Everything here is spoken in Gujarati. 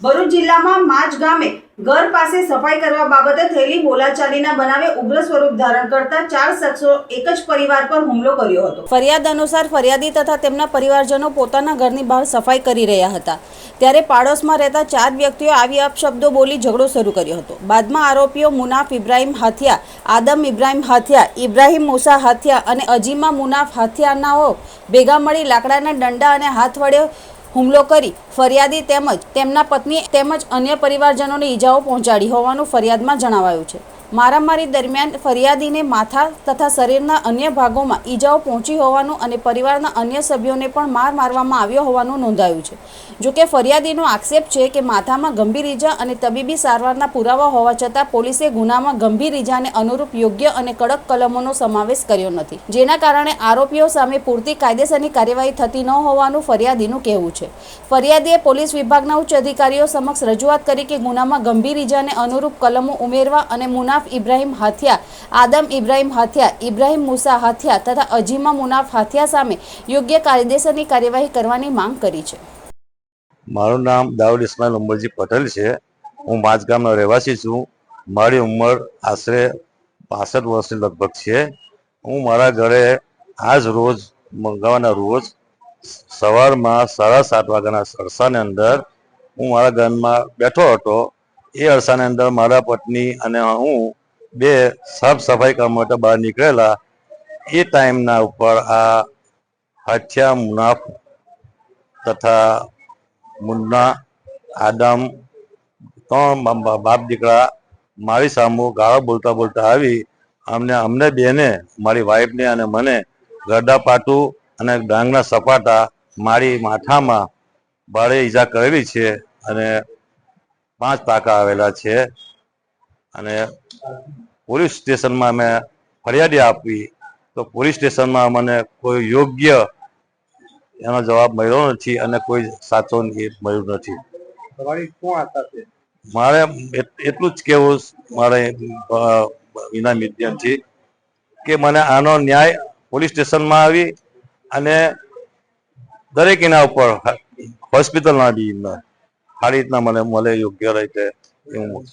ભરૂચ જિલ્લામાં માચ ગામે ઘર પાસે સફાઈ કરવા બાબતે થયેલી બોલાચાલીના બનાવે ઉગ્ર સ્વરૂપ ધારણ કરતા 4 શખ્સો એક જ પરિવાર પર હુમલો કર્યો હતો। ફરિયાદ અનુસાર ફરિયાદી તથા તેમના પરિવારજનો પોતાના ઘરની બહાર સફાઈ કરી રહ્યા હતા ત્યારે પાડોશમાં રહેતા 4 વ્યક્તિઓ આવી અપશબ્દો બોલી ઝઘડો શરૂ કર્યો હતો। બાદમાં આરોપીઓ મુનાફ ઇબ્રાહિમ હાથિયા, આદમ ઇબ્રાહિમ હાથિયા, ઇબ્રાહિમ મૂસા હાથિયા અને અજીમા મુનાફ હાથિયાનાઓ ભેગા મળી લાકડાના દંડા અને હાથ વડે હુમલો કરી ફરિયાદી તેમજ તેમના પત્ની તેમજ અન્ય પરિવારજનોને ઈજાઓ પહોંચાડી હોવાનું ફરિયાદમાં જણાવાયું છે। મારામારી દરમિયાન ફરિયાદીને માથા તથા શરીરના અન્ય ભાગોમાં ઈજાઓ પહોંચી હોવાનું અને પરિવારના અન્ય સભ્યોને પણ માર મારવામાં આવ્યો હોવાનું નોંધાયું છે। જોકે ફરિયાદીનો આક્ષેપ છે કે માથામાં ગંભીર ઈજા અને તબીબી સારવારના પુરાવા હોવા છતાં પોલીસે ગુનામાં ગંભીર ઈજાને અનુરૂપ યોગ્ય અને કડક કલમોનો સમાવેશ કર્યો નથી, જેના કારણે આરોપીઓ સામે પૂરતી કાયદેસરની કાર્યવાહી થતી ન હોવાનું ફરિયાદીનું કહેવું છે। ફરિયાદીએ પોલીસ વિભાગના ઉચ્ચ અધિકારીઓ સમક્ષ રજૂઆત કરી કે ગુનામાં ગંભીર ઈજાને અનુરૂપ કલમો ઉમેરવા અને મુનાફ ઇબ્રાહિમ હાથિયા, આદમ ઇબ્રાહિમ હાથિયા, ઇબ્રાહિમ મૂસા હાથિયા તથા અજીમા મુનાફ હાથિયા સામે યોગ્ય કાયદેસરની કાર્યવાહી કરવાની માંગ કરી છે। મારું નામ દાઉદ ઇસ્માઇલ ઉમરજી પટેલ છે। હું માચ ગામનો રહેવાસી છું। મારી ઉંમર આશરે 65 વર્ષની લગભગ છે। હું મારા ઘરે આજ રોજ મંગળવારના રોજ સવારમાં 7:30 વાગ્યાના અરસાની અંદર હું મારા ઘરમાં બેઠો હતો। એ અરસાની અંદર મારા પત્ની અને હું બે સાફ સફાઈ કરવા માટે બહાર નીકળેલા। એ ટાઈમના ઉપર આ હાથિયા મુનાફ તથા મુન્ના આદમ 3 બાપ દીકરા મારી સામે ગાળો બોલતા બોલતા આવી અમને બેને મારી વાઈફને અને મને ગરડા પાટું અને ડાંગના સપાટા મારી માથામાં ભારે ઈજા કરેલી છે અને 5 ટાંકા આવેલા છે અને પોલીસ સ્ટેશનમાં અમે ફરિયાદ આપી તો પોલીસ સ્ટેશનમાં મને કોઈ યોગ્ય એનો જવાબ મળ્યો નથી અને કોઈ સાચો મળ્યું નથી। મારે એટલું જ કહેવું મારે વિના માધ્યમથી કે મને આનો ન્યાય પોલીસ સ્ટેશનમાં આવી અને દરેક એના ઉપર હોસ્પિટલના બી સારી રીતના મને મળે યોગ્ય રીતે એવું